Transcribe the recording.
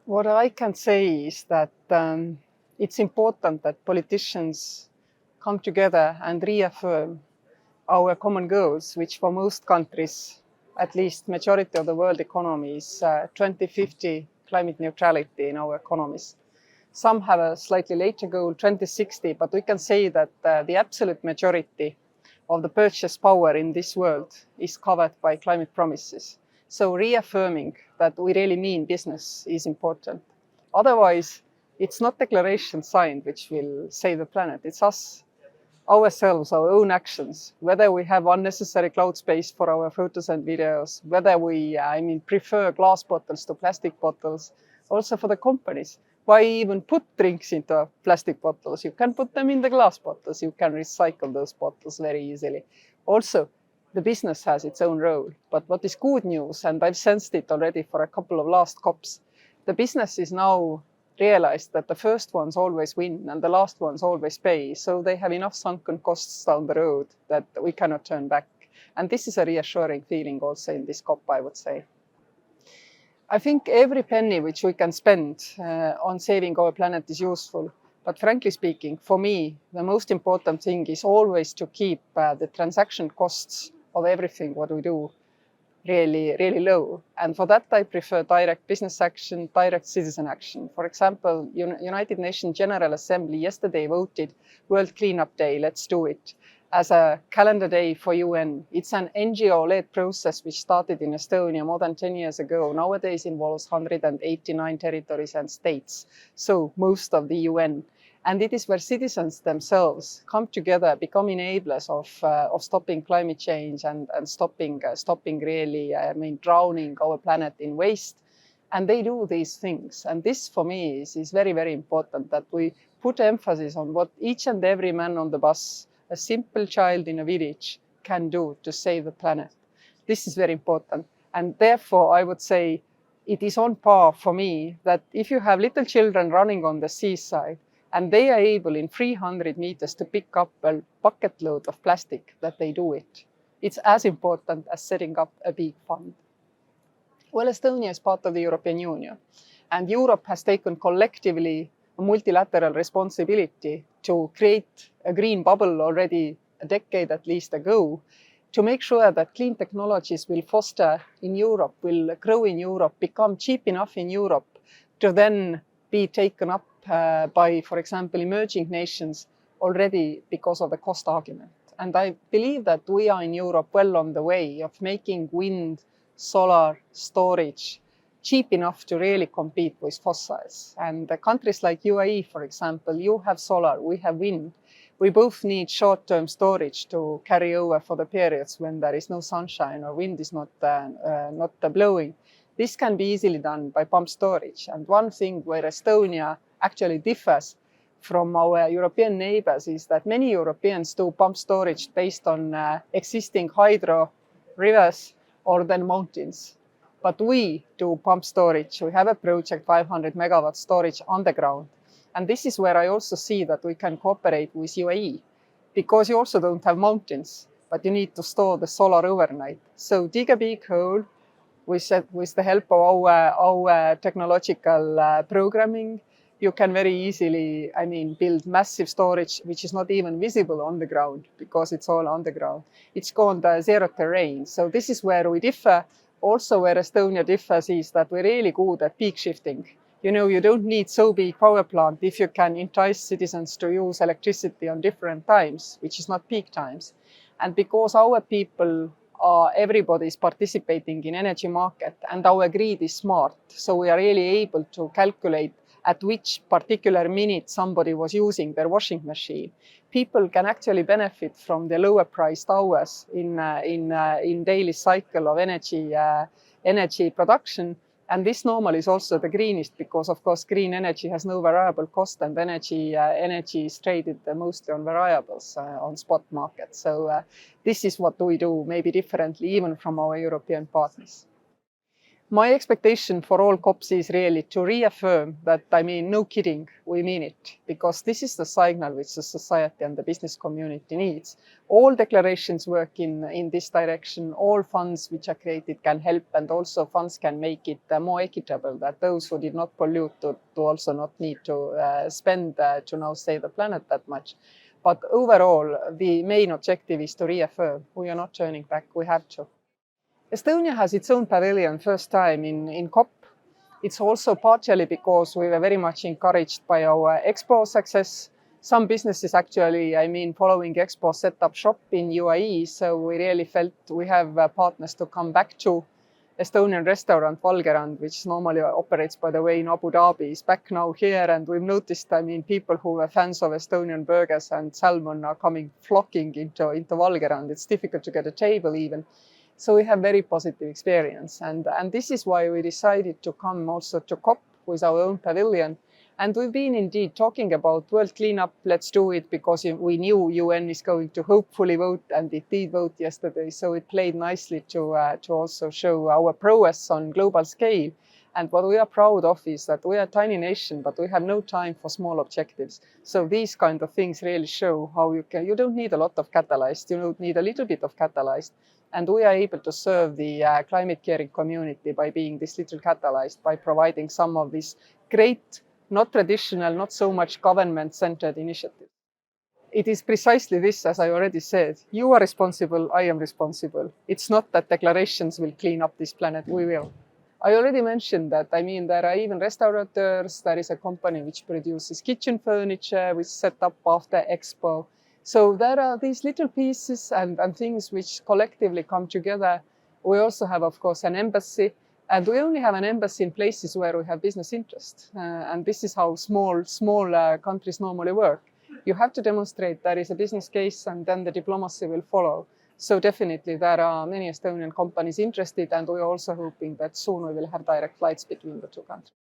What I can say is that it's important that politicians come together and reaffirm our common goals, which for most countries, at least majority of the world economy, is 2050 climate neutrality in our economies. Some have a slightly later goal, 2060, but we can say that the absolute majority of the purchase power in this world is covered by climate promises. So reaffirming that we really mean business is important. Otherwise, it's not declaration signed which will save the planet. It's us, ourselves, our own actions, whether we have unnecessary cloud space for our photos and videos, whether we, prefer glass bottles to plastic bottles, also for the companies. Why even put drinks into plastic bottles? You can put them in the glass bottles. You can recycle those bottles very easily. Also, the business has its own role. But what is good news, and I've sensed it already for a couple of last COPs, the business is now realized that the first ones always win and the last ones always pay. So they have enough sunken costs down the road that we cannot turn back. And this is a reassuring feeling also in this COP, I would say. I think every penny which we can spend on saving our planet is useful. But frankly speaking, for me, the most important thing is always to keep the transaction costs of everything what we do really, really low. And for that, I prefer direct business action, direct citizen action. For example, United Nations General Assembly yesterday voted World Cleanup Day, let's do it, as a calendar day for UN. It's an NGO-led process which started in Estonia more than 10 years ago. Nowadays involves 189 territories and states, so most of the UN. And it is where citizens themselves come together, become enablers of stopping climate change and stopping really, drowning our planet in waste. And they do these things. And this for me is very, very important, that we put emphasis on what each and every man on the bus, a simple child in a village, can do to save the planet. This is very important. And therefore, I would say it is on par for me that if you have little children running on the seaside, and they are able in 300 meters to pick up a bucket load of plastic, that they do it. It's as important as setting up a big fund. Well, Estonia is part of the European Union, and Europe has taken collectively a multilateral responsibility to create a green bubble already a decade at least ago, to make sure that clean technologies will foster in Europe, will grow in Europe, become cheap enough in Europe to then be taken up by, for example, emerging nations already because of the cost argument. And I believe that we are in Europe well on the way of making wind, solar storage cheap enough to really compete with fossils. And countries like UAE, for example, you have solar, we have wind. We both need short-term storage to carry over for the periods when there is no sunshine or wind is not blowing. This can be easily done by pump storage. And one thing where Estonia actually differs from our European neighbors is that many Europeans do pump storage based on existing hydro rivers or then mountains. But we do pump storage. We have a project, 500 megawatt storage underground. And this is where I also see that we can cooperate with UAE, because you also don't have mountains, but you need to store the solar overnight. So dig a big hole with the help of our technological programming. You can very easily, build massive storage, which is not even visible on the ground because it's all underground. It's called zero terrain. So this is where we differ. Also where Estonia differs is that we're really good at peak shifting. You don't need so big power plant if you can entice citizens to use electricity on different times, which is not peak times. And because our people everybody is participating in energy market and our grid is smart, so we are really able to calculate at which particular minute somebody was using their washing machine. People can actually benefit from the lower priced hours in daily cycle of energy production. And this normally is also the greenest because, of course, green energy has no variable cost and energy is traded mostly on variables on spot market. So this is what we do maybe differently even from our European partners. My expectation for all COPs is really to reaffirm that, no kidding, we mean it, because this is the signal which the society and the business community needs. All declarations work in this direction. All funds which are created can help, and also funds can make it more equitable, that those who did not pollute to also not need to spend to now save the planet that much. But overall, the main objective is to reaffirm we are not turning back, we have to. Estonia has its own pavilion first time in COP. It's also partially because we were very much encouraged by our Expo success. Some businesses actually, following Expo set up shop in UAE, so we really felt we have partners to come back to. Estonian restaurant Valgerand, which normally operates, by the way, in Abu Dhabi, is back now here, and we've noticed, people who are fans of Estonian burgers and salmon are flocking into Valgerand. It's difficult to get a table even. So we have very positive experience, and this is why we decided to come also to COP with our own pavilion. And we've been indeed talking about world cleanup. Let's do it, because we knew UN is going to hopefully vote, and it did vote yesterday. So it played nicely to also show our prowess on global scale. And what we are proud of is that we are a tiny nation, but we have no time for small objectives. So these kind of things really show how you don't need a lot of catalyst, you don't need a little bit of catalyst. And we are able to serve the climate caring community by being this little catalyst, by providing some of these great, not traditional, not so much government-centered initiatives. It is precisely this, as I already said. You are responsible, I am responsible. It's not that declarations will clean up this planet, we will. I already mentioned that, there are even restaurateurs. There is a company which produces kitchen furniture, which set up after Expo. So there are these little pieces and things which collectively come together. We also have, of course, an embassy, and we only have an embassy in places where we have business interest. And this is how small countries normally work. You have to demonstrate there is a business case, and then the diplomacy will follow. So definitely there are many Estonian companies interested, and we're also hoping that soon we will have direct flights between the two countries.